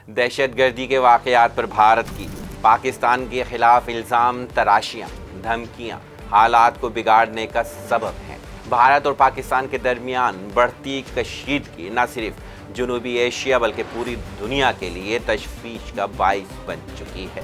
दहशत गर्दी के वाक़यात पर भारत की पाकिस्तान के खिलाफ इल्ज़ाम तराशियाँ, धमकियाँ हालात को बिगाड़ने का सबब हैं। भारत और पाकिस्तान के दरमियान बढ़ती कशीदगी न सिर्फ जनूबी एशिया बल्कि पूरी दुनिया के लिए तशवीश का बाइस बन चुकी है।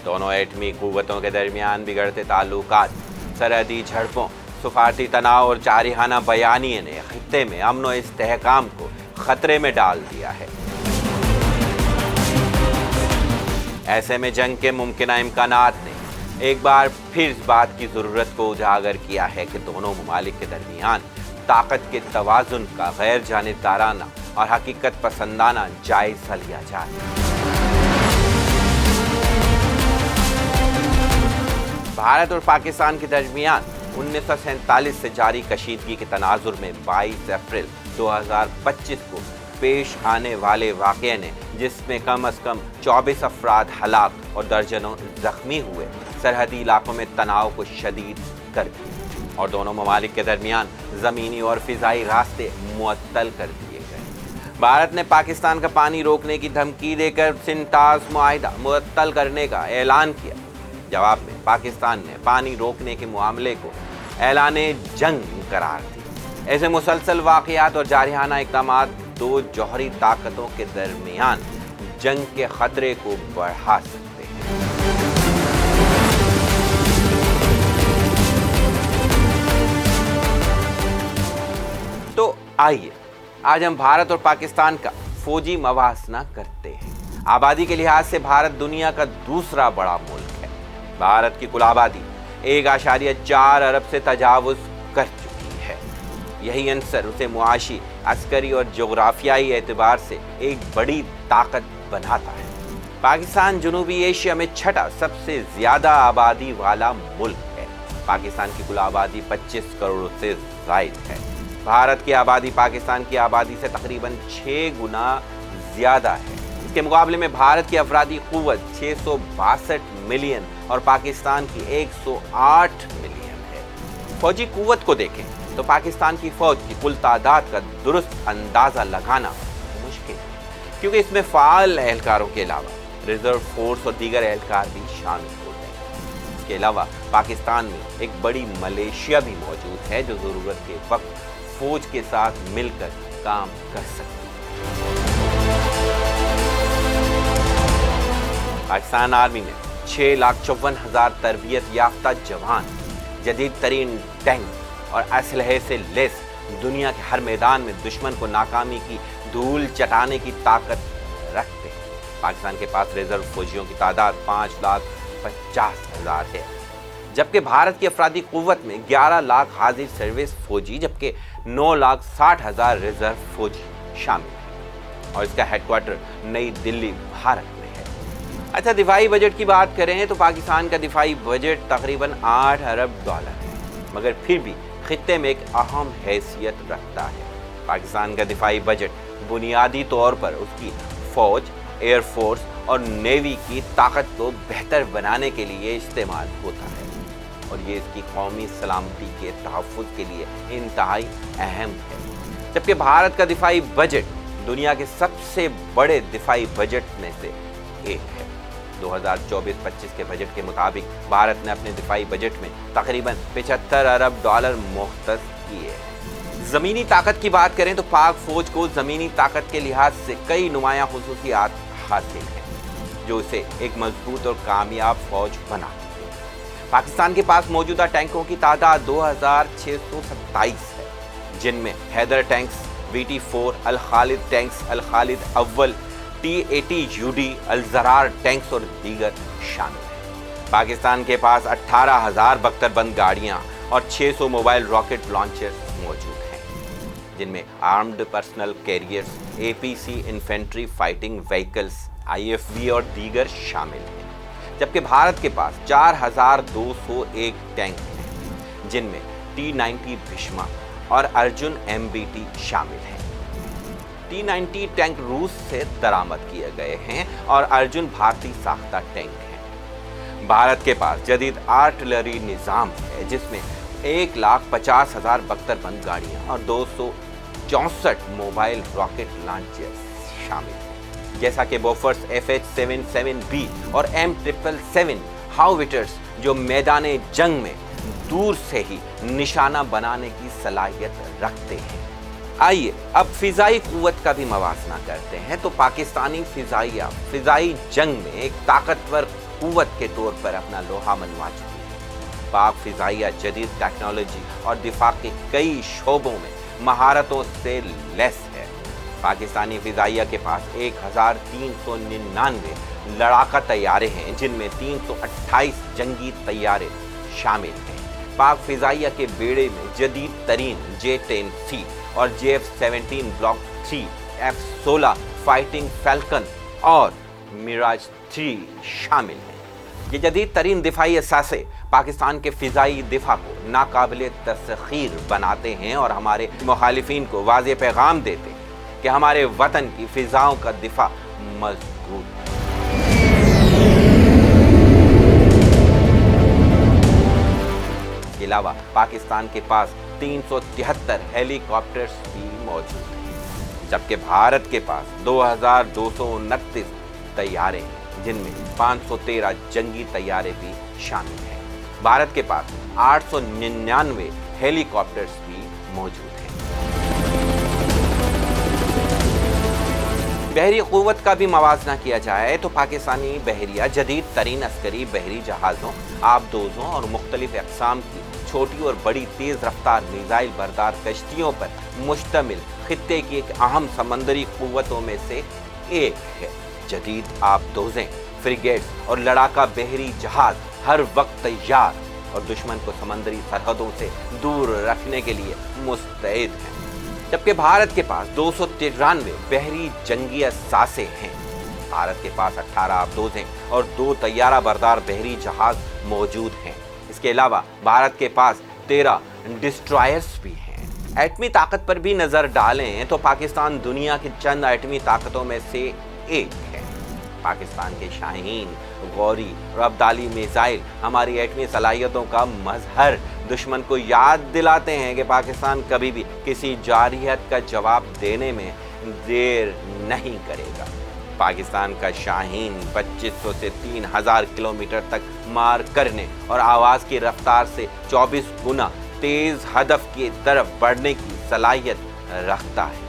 दोनों एटमी कुव्वतों के दरमियान बिगड़ते ताल्लुकात, सरहदी झड़पों, सफारती तनाव और जारिहाना बयानिए ने खित्ते में अमन और इस्तेहकाम को खतरे में डाल दिया है। ऐसे में जंग के मुमकिना इम्कानात ने एक बार फिर इस बात की ज़रूरत को उजागर किया है कि दोनों ममालिक के दरमियान ताकत के तवाज़ुन का गैर जानिबदाराना और हकीकत पसंदाना जायज़ा लिया जाए। भारत और पाकिस्तान के दरमियान 1947 से जारी कशीदगी के तनाजुर में 22 अप्रैल 2025 को पेश आने वाले वाक़ये ने, जिसमें कम अज़ कम 24 अफराद हलाक और दर्जनों ज़ख्मी हुए, सरहदी इलाकों में तनाव को शदीद कर दिया और दोनों ममालिक के दरमियान ज़मीनी और फ़िज़ाई रास्ते मुअत्तल कर दिए गए। भारत ने पाकिस्तान का पानी रोकने की धमकी देकर सिंटास मुआहिदा मुअत्तल करने का ऐलान किया। जवाब में पाकिस्तान ने पानी रोकने के मामले को ऐलाने जंग करार दिया। ऐसे मुसलसल वाक़यात और जारिहाना इक़दामात दो जौहरी ताकतों के दरमियान जंग के खतरे को बढ़ा सकते हैं। तो आइए आज हम भारत और पाकिस्तान का फौजी मवासना करते हैं। आबादी के लिहाज से भारत दुनिया का दूसरा बड़ा मुल्क है। भारत की कुल आबादी 1.4 अरब से तजावुज़ कर चुकी है। यही अंसर उसे मुआशी, अस्करी और जोग्राफियाई एतबार से एक बड़ी ताकत बनाता है। पाकिस्तान जनूबी एशिया में छठा सबसे ज़्यादा आबादी वाला मुल्क है। पाकिस्तान की कुल आबादी 25 करोड़ से ज़ायद है। भारत की आबादी पाकिस्तान की आबादी से तकरीबन 6 गुना ज़्यादा है। इसके मुकाबले में भारत की अफरादी क़ुव्वत 662 मिलियन और पाकिस्तान की 108 मिलियन है। फौजी क़ुव्वत को देखें तो पाकिस्तान की फ़ौज की कुल तादाद का दुरुस्त अंदाज़ा लगाना मुश्किल है, क्योंकि इसमें फ़ाल एहलकारों के अलावा रिज़र्व फोर्स और दीगर एहलकार भी शामिल होते हैं। इसके अलावा पाकिस्तान में एक बड़ी मलेशिया भी मौजूद है जो ज़रूरत के वक्त फ़ौज के साथ मिलकर काम कर सकती है। पाकिस्तान आर्मी में 6,54,000 तरबियत याफ्ता जवान, जदीद तरीन टैंक और असलहे से लेस दुनिया के हर मैदान में दुश्मन को नाकामी की धूल चटाने की ताकत रखते हैं। पाकिस्तान के पास रिजर्व फौजियों की तादाद 5,50,000 है, जबकि भारत की अफरादी क़ुव्वत में 11 लाख हाजिर सर्विस फौजी जबकि 9,60,000 रिजर्व फौजी शामिल हैं और इसका हेडक्वार्टर नई दिल्ली भारत में है। अच्छा, दिफाई बजट की बात करें तो पाकिस्तान का दिफाई बजट तकरीबन 8 अरब डॉलर है, मगर फिर भी खित्ते में एक अहम हैसियत रखता है। पाकिस्तान का दिफाई बजट बुनियादी तौर पर उसकी फ़ौज, एयरफोर्स और नेवी की ताकत को बेहतर बनाने के लिए इस्तेमाल होता है और ये इसकी कौमी सलामती के तहफ़्फ़ुज़ के लिए इंतहाई अहम है। जबकि भारत का दिफाई बजट दुनिया के सबसे बड़े दिफाई बजट में से एक है। 2024-25 के बजट के मुताबिक भारत ने अपने दिफाई बजट में तकरीबन 75 अरब डॉलर मुख्तस किए हैं। ज़मीनी ताकत की बात करें तो पाक फ़ौज को ज़मीनी ताकत के लिहाज से कई नुमायाँ खुसूसियात हासिल हैं जो इसे एक मजबूत और कामयाब फ़ौज बनाती है। पाकिस्तान के पास मौजूदा टैंकों की तादाद 2,627 है, जिनमें हैदर टैंक्स, VT4, अल खालिद टैंक्स, अल खालिद अव्वल, T-80 UD, अल ज़रार टैंक्स और दीगर शामिल हैं। पाकिस्तान के पास 18,000 बख्तरबंद गाड़ियाँ और 600 मोबाइल रॉकेट लॉन्चर्स मौजूद हैं, जिनमें armed personal carriers, APC infantry fighting vehicles, IFV और दीगर शामिल हैं। जबकि भारत के पास 4,201 टैंक हैं, जिनमें T-90 भीष्मा और अर्जुन MBT शामिल हैं। T-90 टैंक रूस से दरामद किए गए हैं और अर्जुन भारतीय साख्ता टैंक हैं। भारत के पास जदीद आर्टिलरी निज़ाम है जिसमें 1,50,000 बख्तरबंद गाड़ियाँ और 200 64 मोबाइल रॉकेट लॉन्चर शामिल हैं, जैसा कि बोफोर्स FH-77B और M777 हाउविटर्स जो मैदान जंग में दूर से ही निशाना बनाने की सलाहियत रखते हैं। आइए अब फिजाई कुव्वत का भी मवाजना करते हैं। तो पाकिस्तानी फिजाई जंग में एक ताकतवर कुव्वत के तौर पर अपना लोहा मनवा चुकी है। पाक फिजाइया जदीद टेक्नोलॉजी और दिफा के कई शोबों में महारतों से लैस है। पाकिस्तानी फिजाइया के पास 1399 लड़ाका तैयारे हैं, जिनमें 328 जंगी तैयारे शामिल हैं। पाक फिजाइया के बेड़े में जदीद तरीन J-10C और JF-17 block 3 F-16 fighting falcon और मिराज 3 शामिल हैं। ये जदीद तरीन दिफाई असासे पाकिस्तान के फिजाई दिफा को नाकाबिले तस्खीर बनाते हैं और हमारे मुखालिफिन को वाज़ेह पैगाम देते हैं कि हमारे वतन की फिजाओं का दिफा मजबूत है। इसके अलावा पाकिस्तान के पास 373 हेलीकॉप्टर्स भी मौजूद हैं, जबकि भारत के पास 2229 तैयारे हैं, जिनमें 513 जंगी तैयारे भी शामिल हैं। भारत के पास 899 हेलीकॉप्टर्स भी मौजूद हैं। बहरी क़ुव्वत का भी मवाजना किया जाए तो पाकिस्तानी बहरिया जदीद तरीन अस्करी बहरी जहाज़ों, आबदोज़ों और मुख्तलिफ अक़साम की छोटी और बड़ी तेज़ रफ्तार मिसाइल बरदार कश्तियों पर मुश्तमिल खित्ते की एक अहम समंदरी क़ुव्वतों में से एक है। जदीद आबदोज़ें, फ्रिगेट्स और लड़ाका बहरी जहाज़ हर वक्त तैयार और दुश्मन को समंदरी सरहदों से दूर रखने के लिए मुस्तैद हैं। जबकि भारत के पास 293 बहरी जंगी असासे हैं। भारत के पास 18 आबदोज़ें और 2 तैयारा बरदार बहरी जहाज़ मौजूद हैं। इसके अलावा भारत के पास 13 डिस्ट्रॉयर्स भी हैं। एटमी ताकत पर भी नज़र डालें तो पाकिस्तान दुनिया की चंद एटमी ताकतों में से एक है। पाकिस्तान के शाहीन, गौरी और अब्दाली मिसाइल हमारी एटमी सलाहियतों का मजहर दुश्मन को याद दिलाते हैं कि पाकिस्तान कभी भी किसी जारहियत का जवाब देने में देर नहीं करेगा। पाकिस्तान का शाहीन 2500 से 3000 किलोमीटर तक मार करने और आवाज़ की रफ्तार से 24 गुना तेज़ हदफ की तरफ बढ़ने की सलाहियत रखता है।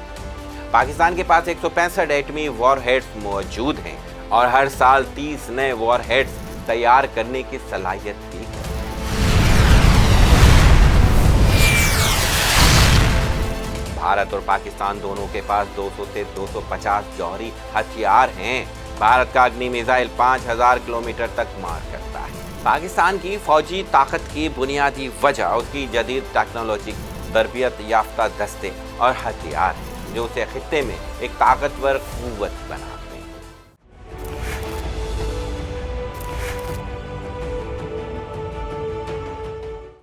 पाकिस्तान के पास 165 एटमी वॉरहेड्स मौजूद हैं और हर साल 30 नए वॉरहेड्स तैयार करने की सलाहियत भी है। भारत और पाकिस्तान दोनों के पास 200 से 250 जौहरी हथियार हैं। भारत का अग्नि मिसाइल 5000 किलोमीटर तक मार करता है। पाकिस्तान की फौजी ताकत की बुनियादी वजह उसकी जदीद टेक्नोलॉजी, तरबियत याफ्ता दस्ते और हथियार हैं, जो उसे खित्ते में एक ताकतवर कुव्वत बनाते हैं।